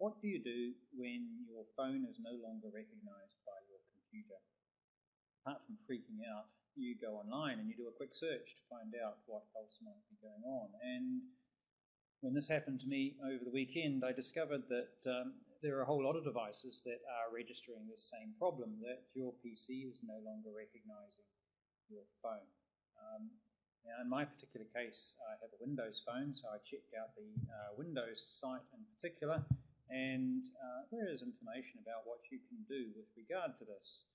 What do you do when your phone is no longer recognized by your computer? Apart from freaking out, you go online and you do a quick search to find out what else might be going on. And when this happened to me over the weekend, I discovered that there are a whole lot of devices that are registering this same problem, that your PC is no longer recognizing your phone. Now, in my particular case, I have a Windows phone, so I checked out the Windows site in particular, and there is information about what you can do with regard to this.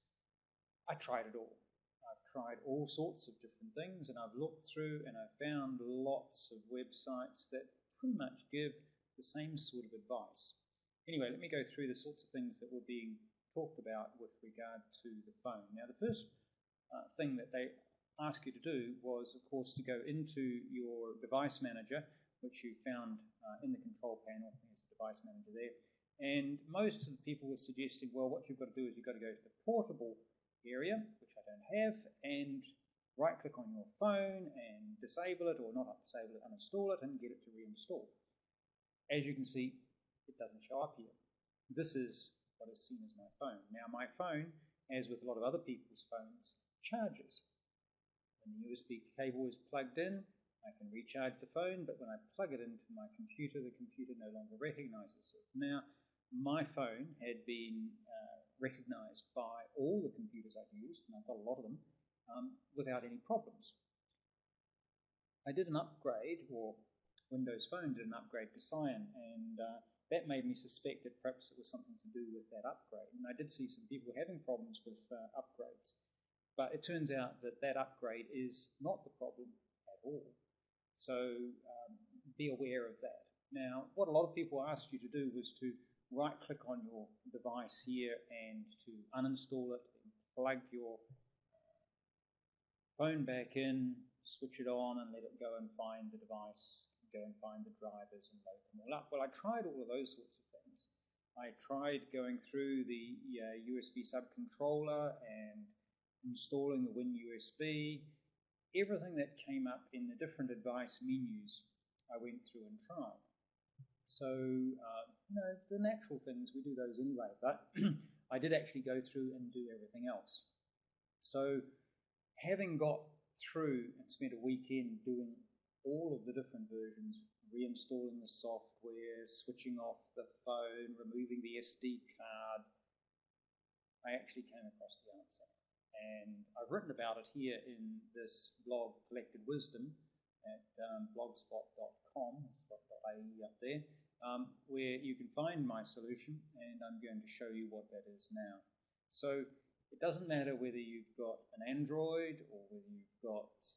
I tried it all. I've tried all sorts of different things, and I've looked through and I've found lots of websites that pretty much give the same sort of advice. Anyway, let me go through the sorts of things that were being talked about with regard to the phone. Now, the first thing that they ask you to do was, of course, to go into your device manager, which you found in the control panel. There's a device manager there. And most of the people were suggesting, well, what you've got to do is you've got to go to the portable area, which I don't have, and right-click on your phone and disable it, or not disable it, uninstall it, and get it to reinstall. As you can see, it doesn't show up here. This is what is seen as my phone. Now, my phone, as with a lot of other people's phones, charges. When the USB cable is plugged in, I can recharge the phone, but when I plug it into my computer, the computer no longer recognizes it. Now, my phone had been recognized by all the computers I've used, and I've got a lot of them, without any problems. I did an upgrade, or Windows Phone did an upgrade to Cyan, and that made me suspect that perhaps it was something to do with that upgrade. And I did see some people having problems with upgrades. But it turns out that that upgrade is not the problem at all. So be aware of that. Now, what a lot of people asked you to do was to right-click on your device here and to uninstall it, and plug your phone back in, switch it on, and let it go and find the device, go and find the drivers and load them all up. Well, I tried all of those sorts of things. I tried going through the USB subcontroller and installing the WinUSB. Everything that came up in the different advice menus, I went through and tried. So, the natural things, we do those anyway, but I did actually go through and do everything else. So, having got through and spent a weekend doing all of the different versions, reinstalling the software, switching off the phone, removing the SD card, I actually came across the answer. And I've written about it here in this blog, Collected Wisdom, at blogspot.com, .ie up there, where you can find my solution, and I'm going to show you what that is now. So it doesn't matter whether you've got an Android or whether you've got, it's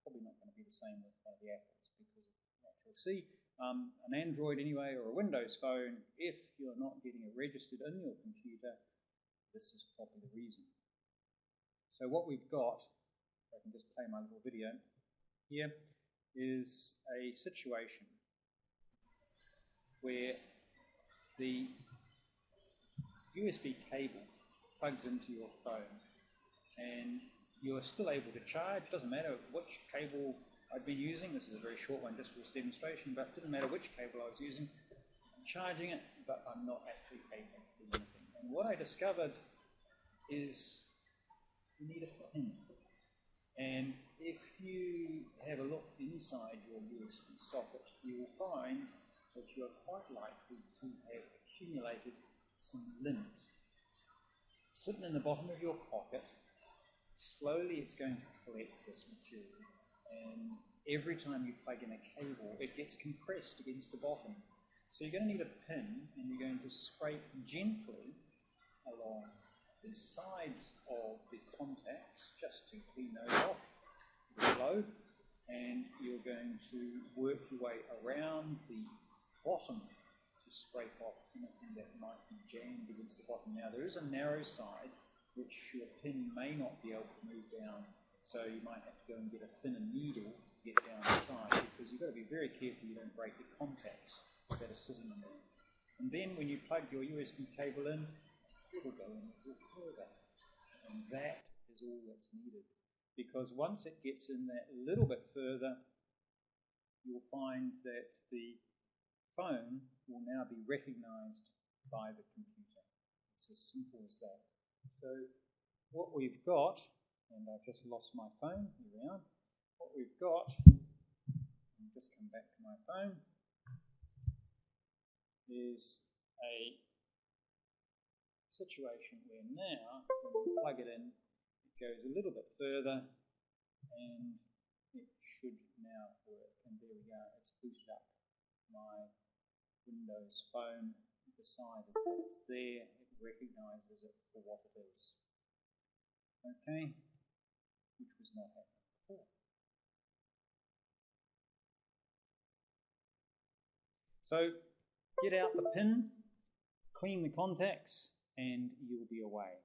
probably not going to be the same with one of the Apples because of natural C. An Android anyway, or a Windows phone, if you're not getting it registered in your computer, this is probably the reason. So what we've got, if I can just play my little video here, is a situation where the USB cable plugs into your phone and you're still able to charge. It doesn't matter which cable I've been using. This is a very short one just for this demonstration, but it doesn't matter which cable I was using. I'm charging it, but I'm not actually able to do anything. And what I discovered is you need a pin. And if you have a look inside your USB socket, you will find that you are quite likely to have accumulated some lint. Sitting in the bottom of your pocket, slowly it's going to collect this material. And every time you plug in a cable, it gets compressed against the bottom. So you're going to need a pin, and you're going to scrape gently along the sides of the contacts just to clean those off with a blow, and you're going to work your way around the bottom to scrape off anything that might be jammed against the bottom. Now there is a narrow side which your pin may not be able to move down, so you might have to go and get a thinner needle to get down the side, because you've got to be very careful you don't break the contacts that are sitting in there. And then when you plug your USB cable in, it'll go in a little further. And that is all that's needed. Because once it gets in that little bit further, you'll find that the phone will now be recognized by the computer. It's as simple as that. So what we've got, and I've just lost my phone, here we are. What we've got, I'll just come back to my phone, is a situation where now, when we plug it in, it goes a little bit further and it should now work. And there we go, it's booted up my Windows phone, decided that it's there, it recognizes it for what it is. Okay, which was not happening before. So get out the pin, clean the contacts, and you'll be away.